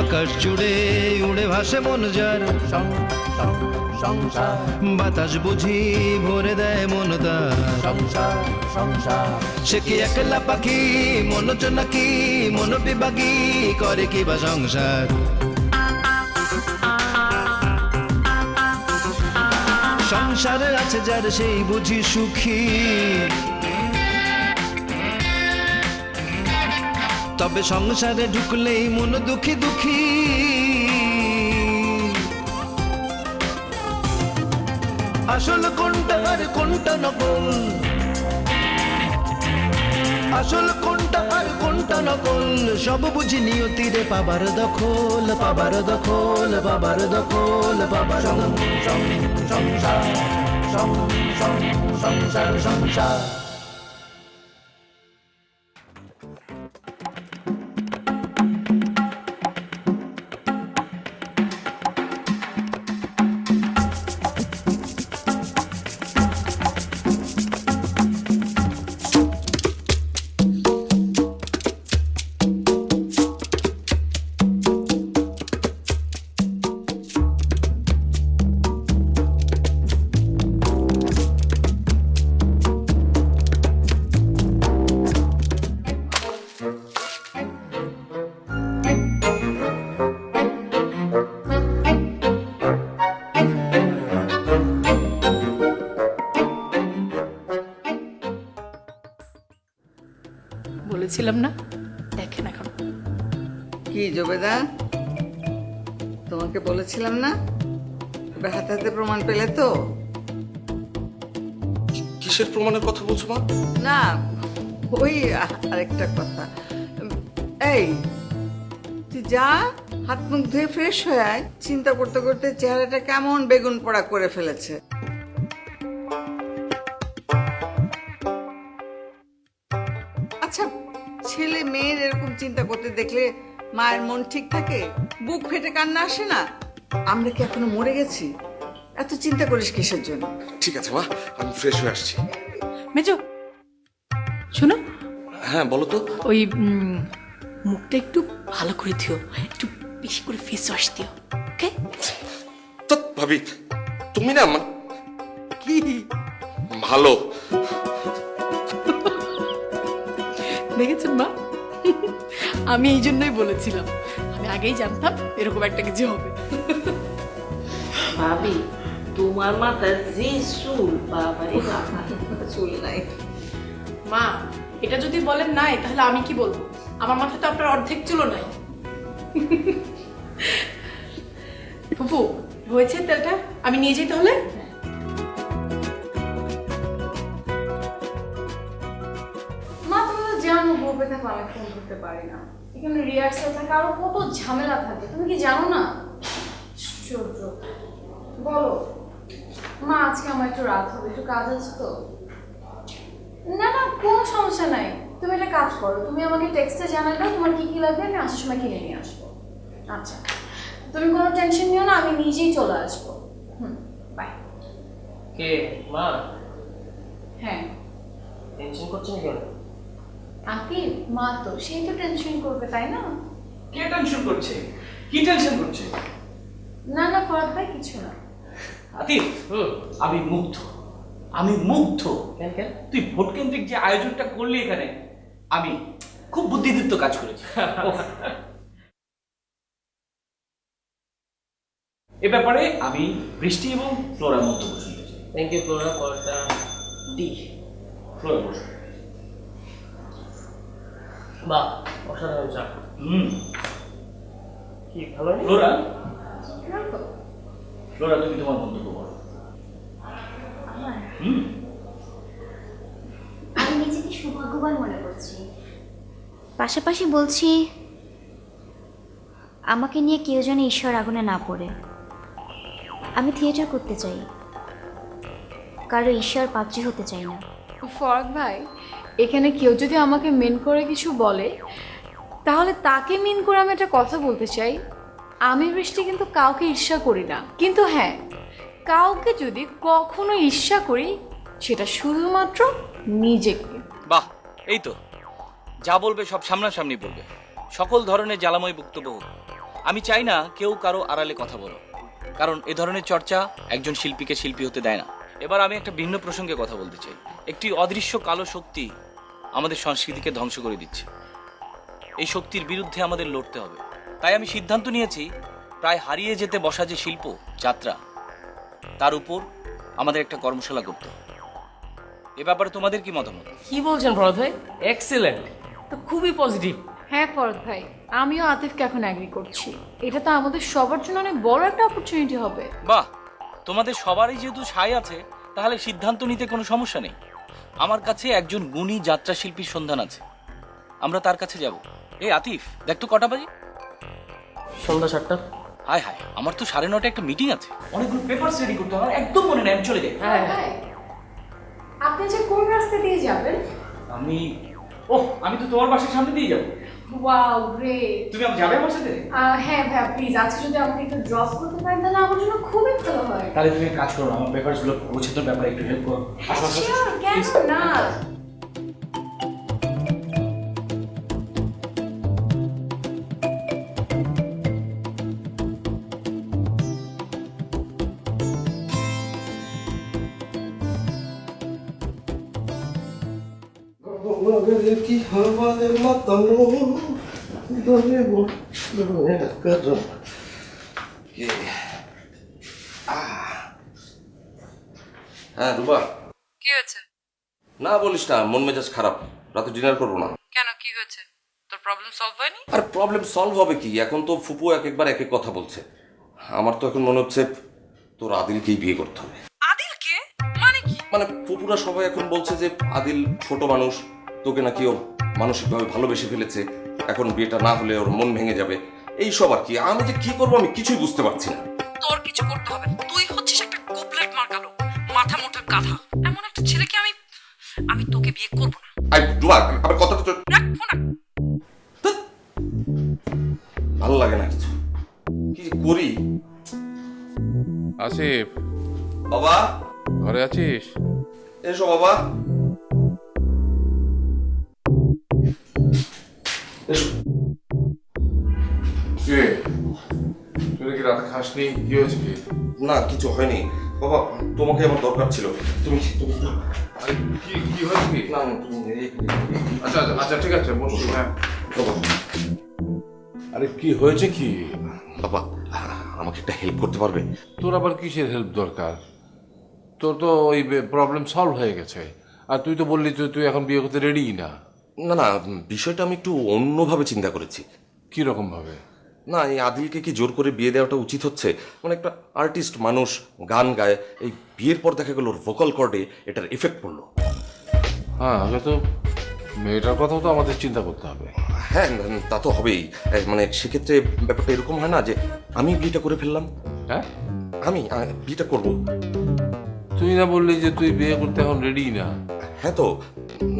আকাশ জুড়ে উড়ে ভাসে মন যার, সংসার বাতাস বুঝি ভরে দেয় মন তার। সংসার সংসার সে কি একলা পাখি মনোজ নাকি মন বিভাগী করে কি বা সংসার। সংসারে আছে যার সেই বুঝি সুখী, তবে সংসারে ঢুকলেই মন দুঃখী দুঃখী। আসল কোনটা আর কোনটা নকল, আসল কোনটা আর কোনটা নকল, সব বুঝি নিয়তিরে পাবার দখল, পাবার দখল, পাবার দখল, পাবার সংসার সংসার সংসার। বলেছিলাম না, দেখেন এখন। কি জবেদা, তোমাকে বলেছিলাম না? এবার হাতে হাতে প্রমাণ পেলে তো? কিসের প্রমাণের কথা বলছো মা? না, ওই আরেকটা কথা। এই তুই যা, হাত মুখ ধুয়ে ফ্রেশ হয়ে আয়। চিন্তা করতে করতে চেহারাটা কেমন বেগুন পোড়া করে ফেলেছে। আচ্ছা, ছেলে মেয়ের এরকম চিন্তা করতে দেখলে মায়ের মন ঠিক থাকে? বুক ফেটে কান্না আসে না? আমরা কি এখনো মরে গেছি? এত চিন্তা করিস কিসের জন্য? ঠিক আছে মা, আমি ফ্রেশ হয়ে আসছি। মেজো শোনো, হ্যাঁ বলো তো। ওই মুখটা একটু ভালো করে দিও, একটু বেশি করে ফেস ওয়াশ দিও, ওকে? তো ভাবি তুমি না কি ভালো। দেখেছেন মা, আমি এই জন্যই বলেছিলাম, আমি আগেই জানতাম এরকম একটা কিছু হবে। ভাবি তোমার মাথায় যে চুল, বাবারে বাবা। চুল নাই। মা, এটা যদি বলেন নাই তাহলে আমি কি বলবো? আমার মাথায় তো আপনার অর্ধেক চুলও নাই। ফুপু, হয়েছে তেলটা? আমি নিয়ে যাই তাহলে। মা, তুমি তো জানো গ্রুপে থাকো আমি ফোন করতে পারি না, এখানে রিহার্সাল থাকে, আরো কত ঝামেলা থাকে, তুমি কি জানো না? আশ্চর্য। বলো মা, আজকে আমার একটু রাত হবে, একটু কাজ আছে তো। না না, কোনো সমস্যা নাই, তুমি একটা কাজ করো, তুমি আমাকে টেক্সটে জানাই দাও তোমার কি কি লাগবে, আমি আসার সময় কিনে নিয়ে আসবো। আচ্ছা, তুমি কোনো টেনশন নিও না, আমি নিজেই চলে আসবো। বাই। কে মা? হ্যাঁ। টেনশন করছেন কেন? আকিব, মা তো সেই তো টেনশন করবে, তাই না? কে টেনশন করছে? কি টেনশন করছে? না না ফরাদ ভাই, কিছু না। আতিফ, আমি মুগ্ধ, আমি মুগ্ধ। কেন কেন? তুই ভোট কেন্দ্রিক যে আয়োজনটা করলি এখানে, আমি খুব বুদ্ধিদীপ্ত কাজ করেছি। এ ব্যাপারে আমি বৃষ্টি এবং ফ্লোরার মন্তব্য শুনতে চাই। Thank you Flora for the tea. Flora বসো। বাহ, অসাধারণ চা। কি ভালো নেই? ফ্লোরা, ফ্লোরা তুমি তোমার মন্তব্য বলো। আমি নিজেকে সৌভাগ্যবান মনে করছি, পাশাপাশি বলছি আমাকে নিয়ে কেউ যেন ঈশ্বর আগুনে না পড়ে। আমি থিয়েটার করতে চাই, কারো ঈশ্বর পাত্রী হতে চাই না। ফরাদ ভাই, এখানে কেউ যদি আমাকে মেন করে কিছু বলে তাহলে তাকে মিন করে আমি একটা কথা বলতে চাই, আমি বৃষ্টি কিন্তু কাউকে ঈর্ষা করি না, কিন্তু হ্যাঁ, কাউকে যদি কখনো ঈর্ষা করি সেটা শুধুমাত্র নিজেকে। বাহ, এই তো, যা বলবে সব সামনাসামনি বলবে, সকল ধরনের জ্বালাময় বক্তব্য হোক। আমি চাই না কেউ কারো আড়ালে কথা বলো, কারণ এ ধরনের চর্চা একজন শিল্পীকে শিল্পী হতে দেয় না। এবার আমি একটা ভিন্ন প্রসঙ্গে কথা বলতে চাই। একটি অদৃশ্য কালো শক্তি আমাদের সংস্কৃতিকে ধ্বংস করে দিচ্ছে। এই শক্তির বিরুদ্ধে আমাদের লড়তে হবে। তাই আমি সিদ্ধান্ত নিয়েছি, প্রায় হারিয়ে যেতে বসা যে শিল্প যাত্রা, তার উপর আমাদের একটা কর্মশালা করতে হবে। এ ব্যাপারে তোমাদের কি মতামত? কি বলছেন ফরহাদ ভাই? এক্সেলেন্ট, তো খুবই পজিটিভ। হ্যাঁ ফরদ ভাই, আমিও আতিফকে এখন অ্যাগ্রি করছি। এটা তো আমাদের সবার জন্য অনেক বড় একটা অপরচুনিটি হবে। বাহ, তোমাদের সবারই যেহেতু সায় আছে, তাহলে সিদ্ধান্ত নিতে কোনো সমস্যা নেই। আমার কাছে একজন গুণী যাত্রা শিল্পীর সন্ধান আছে, আমরা তার কাছে যাব। এই আতিফ, দেখ তো কটা বাজে? সন্ধ্যা 7টা। হায় হায়, আমার তো 9:30 একটা মিটিং আছে, অনেকগুলো পেপারস রেডি করতে হবে, একদম মনে নেই, আমি চলে যাই। হ্যাঁ ভাই, আপনি যে কোন রাস্তা দিয়ে যাবেন? আমি তো তোমার বাসার সামনে দিয়ে যাবো। Wow great. তুমি আমি যাবে আমার সাথে? হ্যাঁ ভাই, প্লিজ আজকে যদি আমাকে একটু ড্রপ করতে পারেন তাহলে আমার জন্য খুবই ভালো হয়। তাহলে তুমি কাজ করো, আমার পেপারস গুলো গোছানোর ব্যাপারে একটু হেল্প করো। Sure, কেন না? কি আমাদের মাতানো দলে হ্যাঁ রুবা, কি হয়েছে? না বলিস না, মন মেজাজ খারাপ, রাতে ডিনার করবো না। কেন, কি হয়েছে? তোর প্রবলেম সলভ হয়নি? আর প্রবলেম সলভ হবে কি, এখন তো ফুপু একবার এক এক কথা বলছে। আমার তো এখন মনে হচ্ছে তোর আদিলকেই বিয়ে করতে হবে। আদিলকে? মানে কি? মানে ফুপুরা সবাই এখন বলছে যে আদিল ছোট মানুষ, তোকে নাকি ওর মানসিকভাবে ভালোবেসে ফেলেছে, এখন বিয়েটা না হলে ওর মন ভেঙে যাবে, এই সব আর কি। আমি যে কি করবো আমি কিছুই বুঝতে পারছি না। তোর কিছু করতে হবে না, তুই হচ্ছিস একটা কোপলেট মার্কালো, মাথা মোটা গাধা। এমন একটা ছেলেকে আমি তোকে বিয়ে করবো না। আই রুবা, আবার কথাটা তো রাখবো না। ভালো লাগে না কিছু, কি যে করি। আসিফ, বাবা ঘরে আছিস? এসো বাবা, এসো। তুই কি রাতে খাসনি? কি হয়েছে কি? না কিছু হয়নি বাবা, তোমাকে আমার দরকার ছিল। তুমি আরে কি কি হয়েছে কি? না তুমি আচ্ছা আচ্ছা আচ্ছা, ঠিক আছে, বস। হ্যাঁ বাবা, আরে কি হয়েছে কি? বাবা আমাকে একটা হেল্প করতে পারবে? তোর আবার কিসের হেল্প দরকার? তোর তো ওই প্রবলেম সলভ হয়ে গেছে, আর তুই তো বললি তুই এখন বিয়ে করতে রেডি না। না না, বিষয়টা আমি একটু অন্যভাবে চিন্তা করেছি। কি রকম ভাবে? না, এই আদিলকে কি জোর করে বিয়ে দেওয়াটা উচিত হচ্ছে? মানে একটা আর্টিস্ট মানুষ, গান গায়, এই বিয়ের পর দেখা গেল ওর ভোকাল কর্ডে এটার এফেক্ট পড়লো। হ্যাঁ, হয়তো মেয়েটার কথাও তো আমাদের চিন্তা করতে হবে। হ্যাঁ তা তো হবেই। মানে সেক্ষেত্রে ব্যাপারটা এরকম হয় না যে আমি বিয়েটা করে ফেললাম। হ্যাঁ, আমি বিয়েটা করব। তুই না বললি যে তুই বিয়ে করতে এখন রেডি না? হ্যাঁ তো,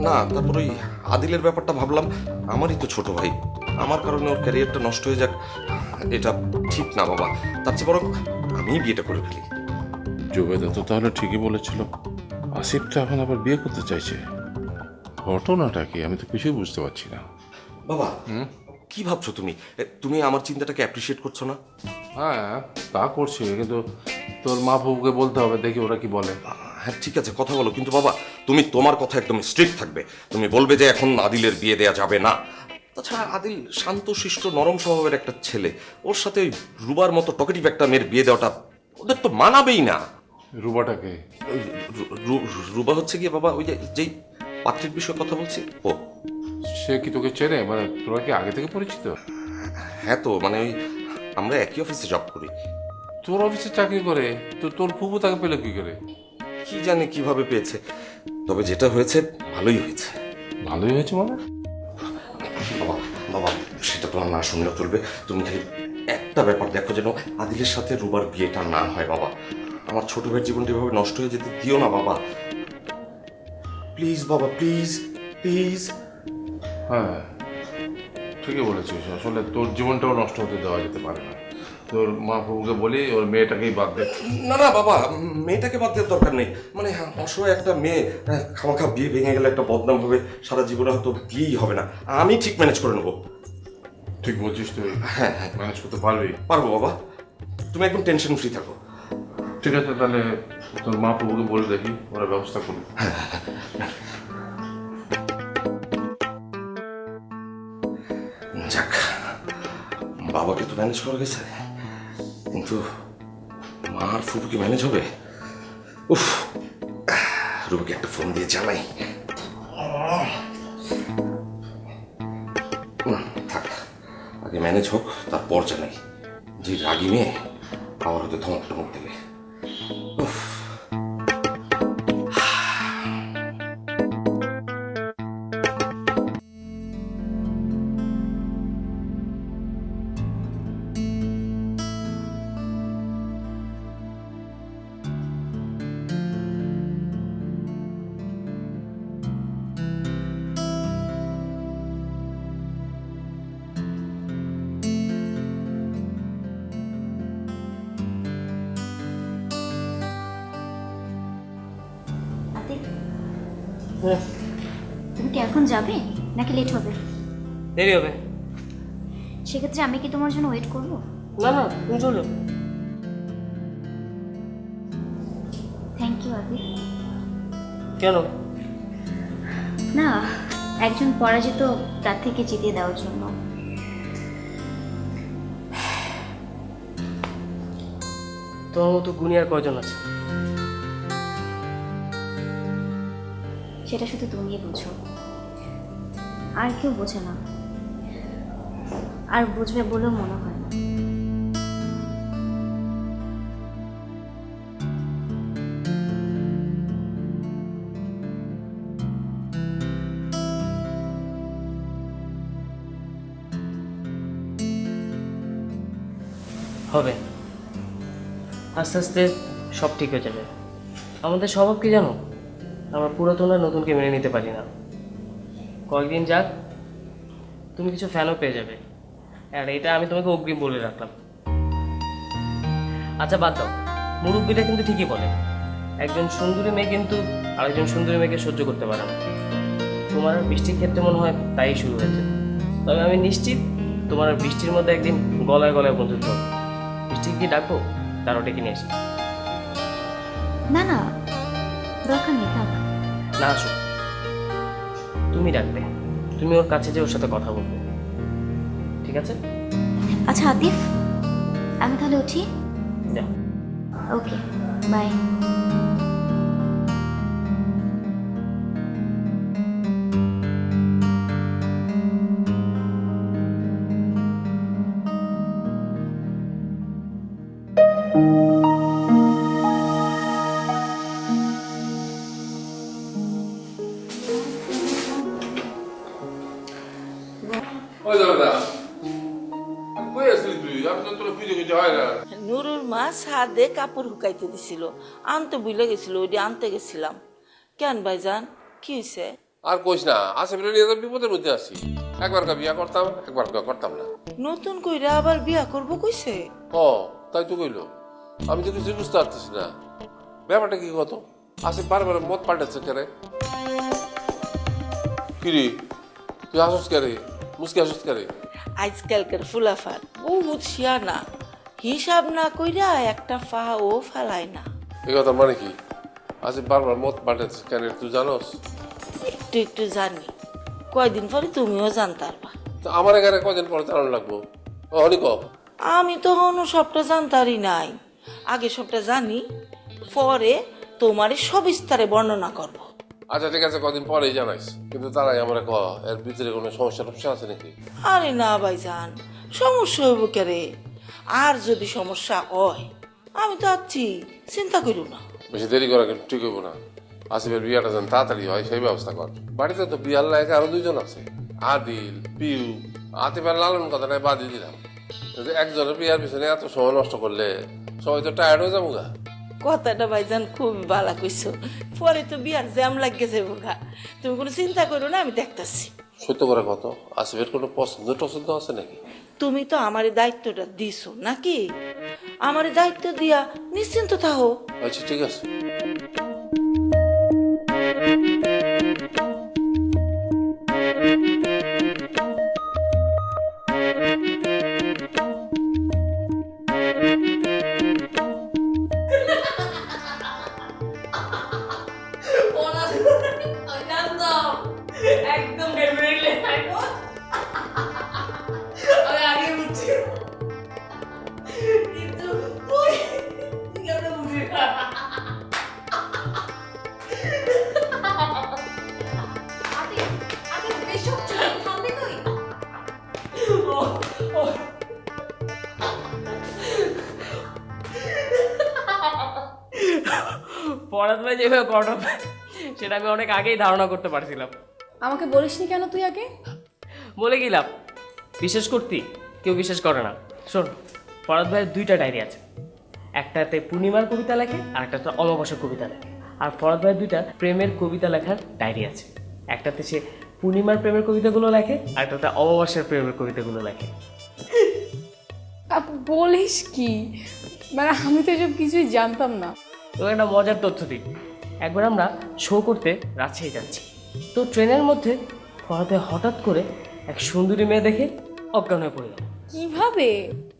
না তারপর ওই আদিলের ব্যাপারটা ভাবলাম, আমারই তো ছোট ভাই, আমার কারণে ওর ক্যারিয়ারটা নষ্ট হয়ে যাক, এটা ঠিক না বাবা। তার চেয়ে বরং আমি বিয়েটা করে ফেলি। জুবেদা তো তাহলে ঠিকই বলেছিল, আসিফ তো এখন আবার বিয়ে করতে চাইছে। ঘটনাটা কি আমি তো কিছুই বুঝতে পারছি না। বাবা কি ভাবছো তুমি? তুমি আমার চিন্তাটাকে অ্যাপ্রিসিয়েট করছো না? হ্যাঁ তা করছি, কিন্তু তোর মা বাবুকে বলতে হবে, দেখি ওরা কি বলে। হ্যাঁ ঠিক আছে, কথা বলো, কিন্তু বাবা তুমি তোমার কথা একদম স্ট্রিক্ট থাকবে। তুমি বলবে যে এখন আদিলের বিয়ে দেয়া যাবে না। তাছাড়া আদিল শান্ত শিষ্ট নরম স্বভাবের একটা ছেলে, ওর সাথে ওই রুবার মতো টকেটিভ একটা মেয়ের বিয়ে দেওয়াটা ওদের তো মানাবেই না। রুবাটাকে? ওই রুবা হচ্ছে কি বাবা, ওই যেই পাত্রের বিষয়ে কথা বলছি, ও। সে কি তোকে চেনে? মানে তোরা কি আগে থেকে পরিচিত? হ্যাঁ তো, মানে ওই আমরা একই অফিসে জব করি। তোর অফিসে চাকরি করে তো তোর ফুফু তাকে পেলো কি করে? কি জানি কিভাবে পেয়েছে, তবে যেটা হয়েছে ভালোই হয়েছে। ভালোই হয়েছে মানে? বাবা বাবা সেটা তোমার না শুনলেও চলবে, তুমি খালি একটা ব্যাপার দেখো যেন আদিলের সাথে রুবার বিয়েটা না হয় বাবা। আমার ছোট ভাইয়ের জীবনটা এভাবে নষ্ট হয়ে যেতে দিও না বাবা, প্লিজ বাবা, প্লিজ প্লিজ। হ্যাঁ ঠিকই বলেছিস, আসলে তোর জীবনটাও নষ্ট হতে দেওয়া যেতে পারে না। তোর মা বাবুকে বলি ওর মেয়েটাকেই বাদ দে। না না বাবা, মেয়েটাকে বাদ দেওয়ার দরকার নেই। মানে অসহায় একটা মেয়ে, খামাখা বিয়ে ভেঙে গেলে একটা বদনাম হবে, সারা জীবনে হয়তো বিয়েই হবে না। আমি ঠিক ম্যানেজ করে নেবো। ঠিক বলছিস তুই, ম্যানেজ করতে পারবি? পারবো বাবা, তুমি একদম টেনশন ফ্রি থাকো। ঠিক আছে, তাহলে তোর মা প্রভুকে বলে দেখি, ওরা ব্যবস্থা করবে। যাক, বাবাকে তো ম্যানেজ করা গেছে, কিন্তু মা আর ফুপু কি ম্যানেজ হবে? উফ, রুবিকে একটা ফোন দিয়ে জানাই। না থাক, আগে ম্যানেজ হোক, তারপর জানাই। যে রাগি মেয়ে আবার হয়তো ধমক টমক দেবে। উফ, আতিফ, তুমি কি এখন যাবে নাকি লেট হবে? দেরি হবে। সেক্ষেত্রে আমি কি তোমার জন্য ওয়েট করব? না না, তুমি চলো। Thank you Atif. কেন? না, একজন পরাজিত তার থেকে জিতিয়ে দেওয়ার জন্য। তোমার মতো গুনিয়ার কয়জন আছে? সেটা শুধু তুমিই বুঝো, আর কেউ বোঝে না, আর বুঝবে বলেও মনে হয় না। হবে, আস্তে আস্তে সব ঠিক হয়ে যাবে। আমাদের স্বভাব কি জানো, আমরা পুরাতন আর নতুনকে মেনে নিতে পারি না। কয়েকদিন যাক, তুমি কিছু ফ্যানও পেয়ে যাবে, আর এটা আমি তোমাকে অগ্রিম বলে রাখলাম। আচ্ছা বাদ দাও, মুরব্বীরা কিন্তু ঠিকই বলে একজন সুন্দরী মেয়ে কিন্তু আরেকজন সুন্দরী মেয়েকে সহ্য করতে পারে না। তোমার আর বৃষ্টির ক্ষেত্রে মনে হয় তাই শুরু হয়েছে। তবে আমি নিশ্চিত তোমার আর বৃষ্টির মধ্যে একদিন গলায় গলায় বন্ধুত্ব হবে। বৃষ্টিকে কি ডাকবো? তারও ডেকে নিয়ে আসি। না না, দরকার নেই, থাক। না আসো, তুমি ডাকবে, তুমি ওর কাছে যে ওর সাথে কথা বলবে, ঠিক আছে? আচ্ছা আতিফ, আমি তাহলে উঠি। যাও। ওকে, বাই। ওই দাদা, কই আসলি তুই? আমি তো তোর খুঁজে খুঁজে হয় না। নুরুর মা ছাদে কাপড় শুকাইতে দিছিল, আনতে বুঝলে গেছিল, ওইটি আনতে গেছিলাম। কেন ভাইজান, কি হয়েছে? আর কইস না, আসামিরা নিয়ে তো বিপদের মধ্যে আছি। একবার বিয়া করতাম, একবার করতাম না। নতুন কইরা আবার বিয়া করবো কইছে? ও তাই তো কইলো। আমি তো কিছু বুঝতে পারতেছি না, ব্যাপারটা কি কত? আসে বারবার মত পাল্টাচ্ছে কেরে? কিরে তুই আসস কেরে? মুসকে আসস কেরে? আজকালকার ফুলাফার বহুত শিয়ানা, হিসাব না কইরা একটা ফা ও ফেলায় না। এই কথা মানে কি? আসে বারবার মত পাল্টাচ্ছে কেন তুই জানোস? একটু একটু জানি, কয়দিন পরে তুমিও জানতারবা। তো আমার এখানে কদিন পরে জানানো লাগবো? অনেক আমি তো হনো সবটা জানতারই নাই, আগে সবটা জানি, পরে তোমারে সবিস্তারে বর্ণনা করব। আচ্ছা ঠিক আছে, কদিন পরেই জানাইস, কিন্তু তারাই আমরা এর ভিতরে কোনো সমস্যা টমস্যা আছে নাকি? আরে না ভাইজান, সমস্যা হইব কেরে? আর যদি সমস্যা হয় আমি তো আছি, চিন্তা করো না। বেশি দেরি করা কিন্তু ঠিক হইব না। আসিফের বিয়াটা যেন তাড়াতাড়ি হয় সেই ব্যবস্থা কর। বাড়িতে তো বিয়ার লায়কে আরো দুইজন আছে, আদিল, পিউ, আতিফের লালন কথাটাই বাদই দিলাম। কিন্তু একজনের বিয়ার পিছনে এত সময় নষ্ট করলে সবাই তো টায়ার্ড হয়ে যাবো গা। কথাটা ভাইজান খুবই ভালো কইছো, পরে তো বিয়ার জ্যাম লাগিয়েছে বোকা। তুমি কোনো চিন্তা করো না, আমি দেখতাছি। সত্য করে কত, আসিফের কোনো পছন্দ টছন্দ আছে নাকি? তুমি তো আমারে দায়িত্বটা দিছো নাকি? আমারে দায়িত্ব দিয়া নিশ্চিন্ত থাকো। আচ্ছা ঠিক আছে। একদম ডেফিনেটলি আমি আগে বুঝছি কিন্তু ওই কেন বুঝি পড়াতে ভাই যেভাবে করাবে সেটা আমি অনেক আগেই ধারণা করতে পারছিলাম। আমাকে বলিসনি কেন তুই আগে? বলে গেলাম বিশ্বাস করতি, কেউ বিশ্বাস করে না। শোন, ফরাদ ভাইয়ের 2টা ডায়েরি আছে, একটাতে পূর্ণিমার কবিতা লেখে আর একটাতে অমাবস্যার কবিতা লেখে। আর ফরাদ ভাইয়ের 2টা প্রেমের কবিতা লেখার ডায়েরি আছে, একটাতে সে পূর্ণিমার প্রেমের কবিতাগুলো লেখে আর একটাতে অমাবস্যার প্রেমের কবিতাগুলো লেখে। বলিস কি? মানে আমি তো এসব কিছুই জানতাম না। তো একটা মজার তথ্য দিই, একবার আমরা শো করতে রাজশাহী যাচ্ছি, তো ট্রেনের মধ্যে ফরাদ ভাই হঠাৎ করে এক সুন্দরী মেয়ে দেখে অজ্ঞান হয়ে পড়ে গেল। কিভাবে?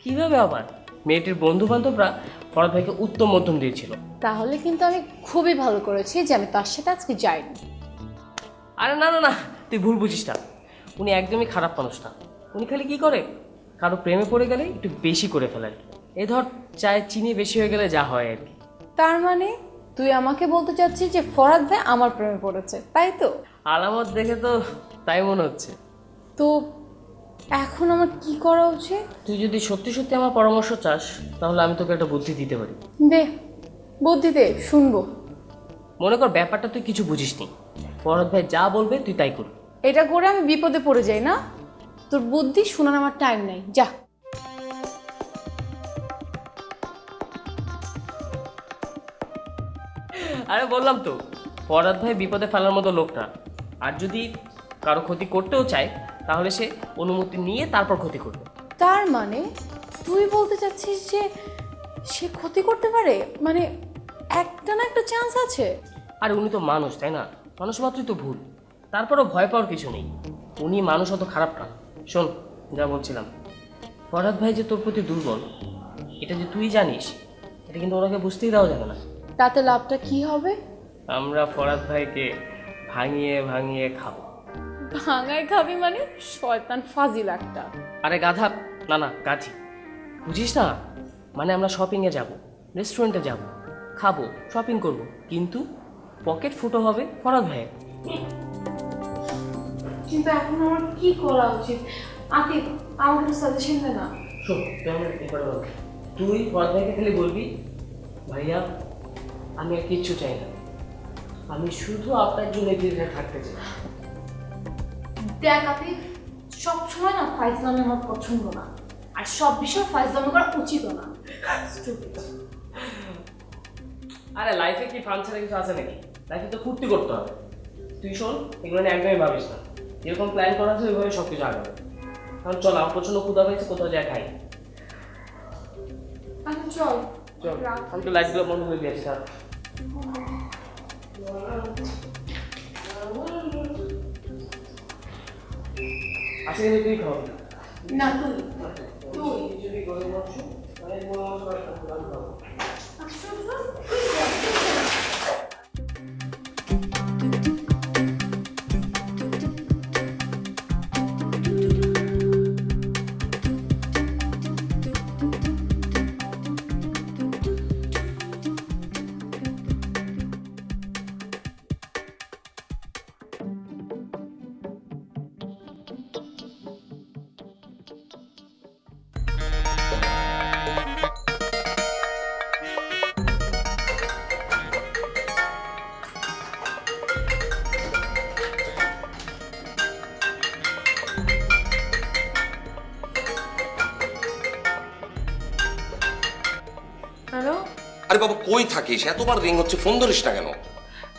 কিভাবে আবার? মেয়েটির বন্ধু বান্ধবরা ফরাদ ভাইকে উত্তম মধ্যম দিয়েছিল। তাহলে কিন্তু আমি খুবই ভালো করেছি যে আমি তার সাথে আজকে যাইনি। আরে না না না, তুই ভুল বুঝিস না, উনি একদমই খারাপ মানুষ না। উনি খালি কি করে, কারো প্রেমে পড়ে গেলে একটু বেশি করে ফেলে। এই ধর চায়ে চিনি বেশি হয়ে গেলে যা হয় আর কি। তার মানে তুই আমাকে বলতে চাচ্ছিস যে ফরাদ ভাই আমার প্রেমে পড়েছে, তাই তো? আলামত দেখে তো তাই মনে হচ্ছে। তো এখন আমার কি করা উচিত? তুই যদি সত্যি সত্যি আমার পরামর্শ চাস তাহলে আমি তোকে একটা বুদ্ধি দিতে পারি। দে, বুদ্ধি দে, শুনবো। মনে কর ব্যাপারটা তুই কিছু বুঝিসনি, ফরাদ ভাই যা বলবে তুই তাই করবি। এটা করে আমি বিপদে পড়ে যাই না? তোর বুদ্ধি শোনার আমার টাইম নাই, যা। আরে বললাম তো, ফরাদ ভাই বিপদে ফেলার মতো লোক না। আর যদি কারো ক্ষতি করতেও চায় তাহলে সে অনুমতি নিয়ে তারপর ক্ষতি করবে। তার মানে তুই বলতে চাচ্ছিস যে সে ক্ষতি করতে পারে? মানে একটা না একটা চান্স আছে। আর উনি তো মানুষ, তাই না? মানুষ মাত্রই তো ভুল, তারপরও ভয় পাওয়ার কিছু নেই। উনি মানুষ অত খারাপ না। শোন, যা বলছিলাম, ফরাদ ভাই যে তোর প্রতি দুর্বল এটা যে তুই জানিস, এটা কিন্তু ওনাকে বুঝতেই দেওয়া যাবে না। তাতে লাভটা কি হবে? আমরা ফরাদ ভাইকে ভাঙিয়ে ভাঙিয়ে খাবো। ভাঙায় খাবি মানে? শয়তান ফাজিল একটা। আরে গাধা, না না গাছি, বুঝিস না? মানে আমরা শপিংয়ে যাব, রেস্টুরেন্টে যাব, খাবো, শপিং করব, কিন্তু পকেট ফুটো হবে ফরাদ ভাইয়ের। কিন্তু এখন আমার কি করা উচিত? আতিফ, আমাকে সাজেশন দে না। শোন, তুই ফরাদ ভাইকে খালি বলবি, ভাইয়া আমি আর কিচ্ছু চাই না, আমি শুধু আপনার জন্য দীর্ঘে থাকতে চাই। দেখ আতিফ, সবসময় না ফাইজলামি আমার পছন্দ না, আর সব বিষয়ে ফাইজলামি করা উচিত না। আরে লাইফে কি ফান ছাড়া কিছু আছে নাকি? লাইফে তো ফুর্তি করতে হবে। তুই শোন, এগুলো নিয়ে একদমই ভাবিস না, যেরকম প্ল্যান করা আছে ওইভাবে সব কিছু আগাবে। কারণ চল, আমার প্রচন্ড ক্ষুধা পেয়েছে, কোথাও যায় খাই। আচ্ছা চল চল, আমি তো লাইটগুলো বন্ধ করে দিয়েছি। স্যার আজকে কিন্তু তুই খাওয়াবি না? তুই যদি গরম মাংস তাহলে গরম মাংস খাবো। হ্যালো। আরে বাবা কই থাকিস? এতবার রিং হচ্ছে, ফোন ধরিস না কেন?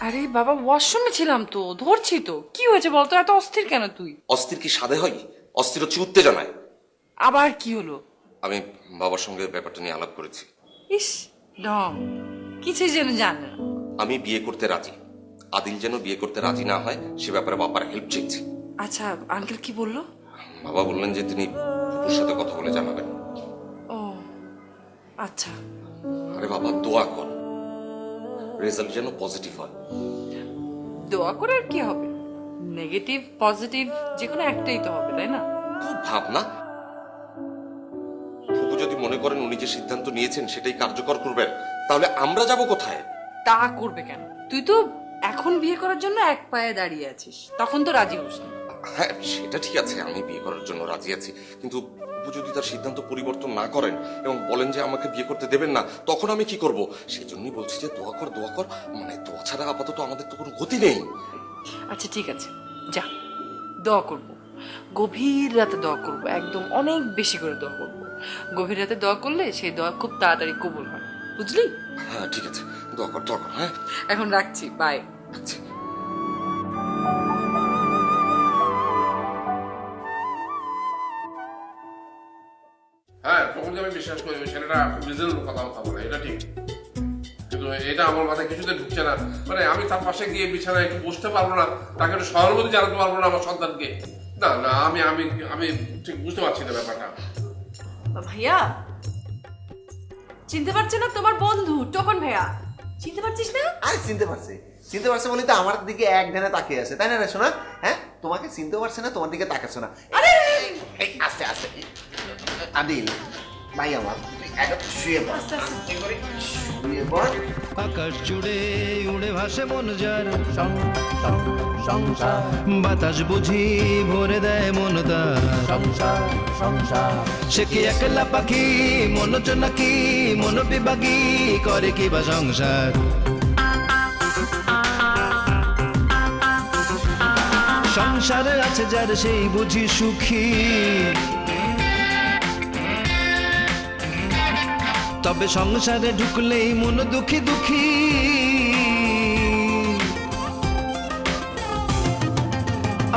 আরে বাবা, ওয়াশরুমে ছিলাম তো, ধরছি তো। কি হয়েছে বলতো? এত অস্থির কেন তুই? অস্থির কি সাধে হয়? অস্থির হচ্ছে উত্তেজনায়। আবার কি হলো? আমি বাবার সঙ্গে ব্যাপারটা নিয়ে আলাপ করেছি। ইস ডং, কিছুই যেন জানে না। আমি বিয়ে করতে রাজি, আদিল যেন বিয়ে করতে রাজি না হয় সে ব্যাপারে বাবার হেল্প চেয়েছি। আচ্ছা, আঙ্কেল কি বললো? বাবা বললেন যে তিনি ফুপুর সাথে কথা বলে জানাবেন। ও আচ্ছা। আরে বাবা দোয়া কর, রেজাল্ট যেন পজিটিভ হয়। দোয়া করে আর কি হবে? নেগেটিভ পজিটিভ যে কোনো একটাই তো হবে, তাই না? খুব ভাবনা ফুপু যদি মনে করেন উনি যে সিদ্ধান্ত নিয়েছেন সেটাই কার্যকর করবেন, তাহলে আমরা যাব কোথায়? তা করবে কেন? তুই তো এখন বিয়ে করার জন্য এক পায়ে দাঁড়িয়ে আছিস, তখন তো রাজি হোস না। হ্যাঁ সেটা ঠিক আছে, আমি বিয়ে করার জন্য রাজি আছি, কিন্তু ফুপু যদি তার সিদ্ধান্ত পরিবর্তন না করেন এবং বলেন যে আমাকে বিয়ে করতে দেবেন না, তখন আমি কি করব? সেই জন্যই বলছি যে দোয়া কর দোয়া কর, মানে দোয়া ছাড়া আপাতত আমাদের তো কোনো গতি নেই। আচ্ছা ঠিক আছে, যা দোয়া করব, গভীর রাতে দোয়া করব, একদম অনেক বেশি করে দোয়া করব। গভীর রাতে দোয়া করলে সেই দোয়া খুব তাড়াতাড়ি কবুল হয়, বুঝলি? হ্যাঁ ঠিক আছে, দোয়া কর দোয়া কর। হ্যাঁ এখন রাখছি, বাই। আচ্ছা। হ্যাঁ তোমাকে আমি বিশ্বাস করি, ওই ছেলেটা রিজনেবল কথা বলে, এটা ঠিক, কিন্তু এটা আমার মাথায় কিছুতে ঢুকছে না। মানে আমি তার পাশে গিয়ে বিছানায় একটু বসতে পারবো না, তাকে একটু সহানুভূতি জানাতে পারবো না আমার সন্তানকে। না না, আমি আমি আমি ঠিক বুঝতে পারছি না ব্যাপারটা। ভাইয়া চিনতে পারছে না তোমার বন্ধু টোকন ভাইয়া, চিনতে পারছিস না? আরে চিনতে পারছে বলে তো আমার দিকে এক ধ্যানে তাকিয়ে আছে, তাই না রে সোনা? হ্যাঁ তোমাকে চিনতে পারছে না, তোমার দিকে তাকাচ্ছে না। এই আস্তে আস্তে আদিল ভাই আমার শুয়ে পড়, শুয়ে পড়। আকাশ জুড়ে উড়ে ভাসে মন যার, সংসার বাতাস বুঝি ভরে দেয় মন তার। সংসার সংসার সে কি একলা পাখি মন নাকি মন বিভাগী করে কি বা সংসার? সংসারে আছে যার সেই বুঝি সুখী, তবে সংসারে ঢুকলেই মন দুঃখী দুঃখী।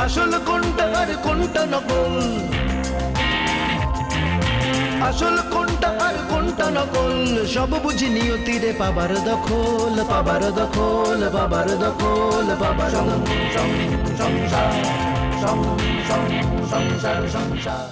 আসল কোনটা আর কোনটা নকল, আসল কোনটা আর কোনটা নকল, সব বুঝি নিয়তিরে পাবার দখল, পাবার দখল, পাবার দখল, পাবার দখল। সংসার সংসার সংসার